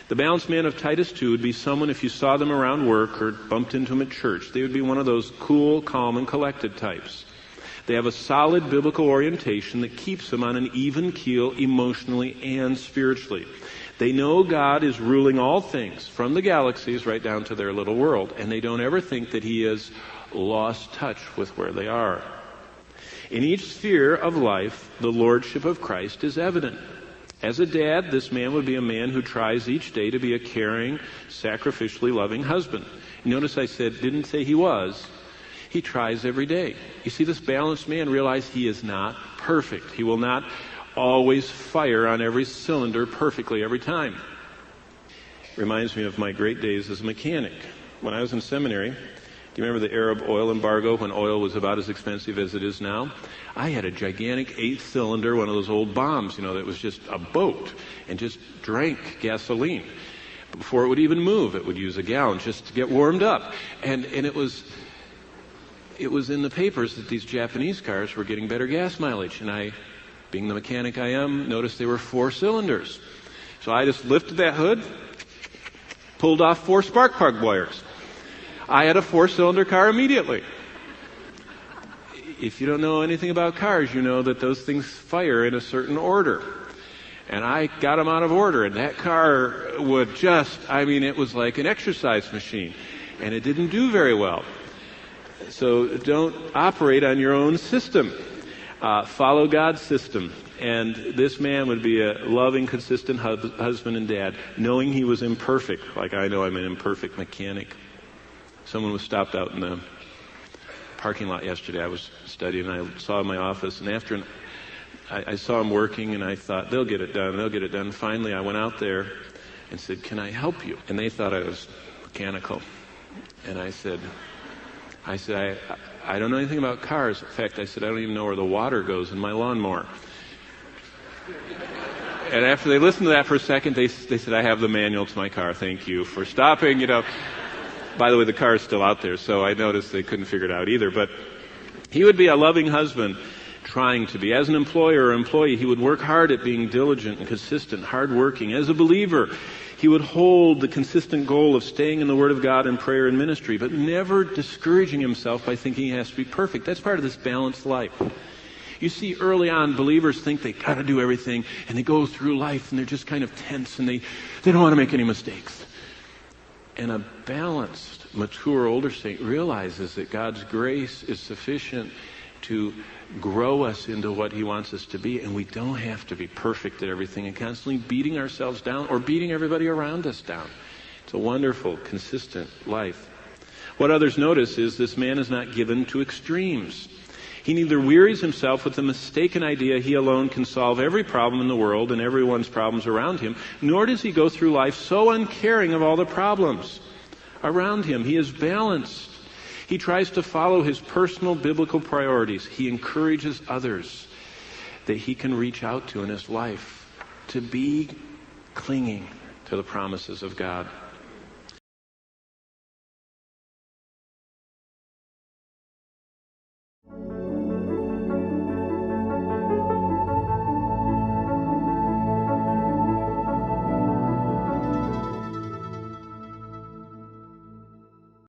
The balanced man of Titus 2 would be someone, if you saw them around work or bumped into them at church, they would be one of those cool, calm, and collected types. They have a solid biblical orientation that keeps them on an even keel emotionally and spiritually. They know God is ruling all things, from the galaxies right down to their little world, and they don't ever think that He has lost touch with where they are. In each sphere of life, the Lordship of Christ is evident. As a dad, this man would be a man who tries each day to be a caring, sacrificially loving husband. Notice I didn't say he was. He tries every day. You see, this balanced man realizes he is not perfect. He will not always fire on every cylinder perfectly every time. Reminds me of my great days as a mechanic. When I was in seminary, do you remember the Arab oil embargo when oil was about as expensive as it is now? I had a gigantic 8-cylinder, one of those old bombs, that was just a boat and just drank gasoline. Before it would even move, it would use a gallon just to get warmed up. And it was in the papers that these Japanese cars were getting better gas mileage. And I, being the mechanic I am, noticed they were 4 cylinders. So I just lifted that hood, pulled off 4 spark plug wires. I had a 4-cylinder car immediately. If you don't know anything about cars, you know that those things fire in a certain order. And I got them out of order, and that car would it was like an exercise machine. And it didn't do very well. So don't operate on your own system. Follow God's system. And this man would be a loving, consistent husband and dad, knowing he was imperfect, like I know I'm an imperfect mechanic. Someone was stopped out in the parking lot yesterday. I was studying, and I saw him in my office, and after I saw him working, and I thought, they'll get it done. Finally, I went out there and said, "Can I help you?" And they thought I was mechanical. And I said, I don't know anything about cars. In fact, I said, I don't even know where the water goes in my lawnmower. And after they listened to that for a second, they said, I have the manual to my car. Thank you for stopping, By the way, the car is still out there, so I noticed they couldn't figure it out either. But he would be a loving husband, trying to be. As an employer or employee, he would work hard at being diligent and consistent, hardworking. As a believer, he would hold the consistent goal of staying in the Word of God in prayer and ministry, but never discouraging himself by thinking he has to be perfect. That's part of this balanced life. You see, early on, believers think they got to do everything, and they go through life, and they're just kind of tense, and they don't want to make any mistakes. And a balanced, mature, older saint realizes that God's grace is sufficient to grow us into what He wants us to be, and we don't have to be perfect at everything and constantly beating ourselves down or beating everybody around us down. It's a wonderful, consistent life. What others notice is this man is not given to extremes. He neither wearies himself with the mistaken idea he alone can solve every problem in the world and everyone's problems around him, nor does he go through life so uncaring of all the problems around him. He is balanced. He tries to follow his personal biblical priorities. He encourages others that he can reach out to in his life to be clinging to the promises of God.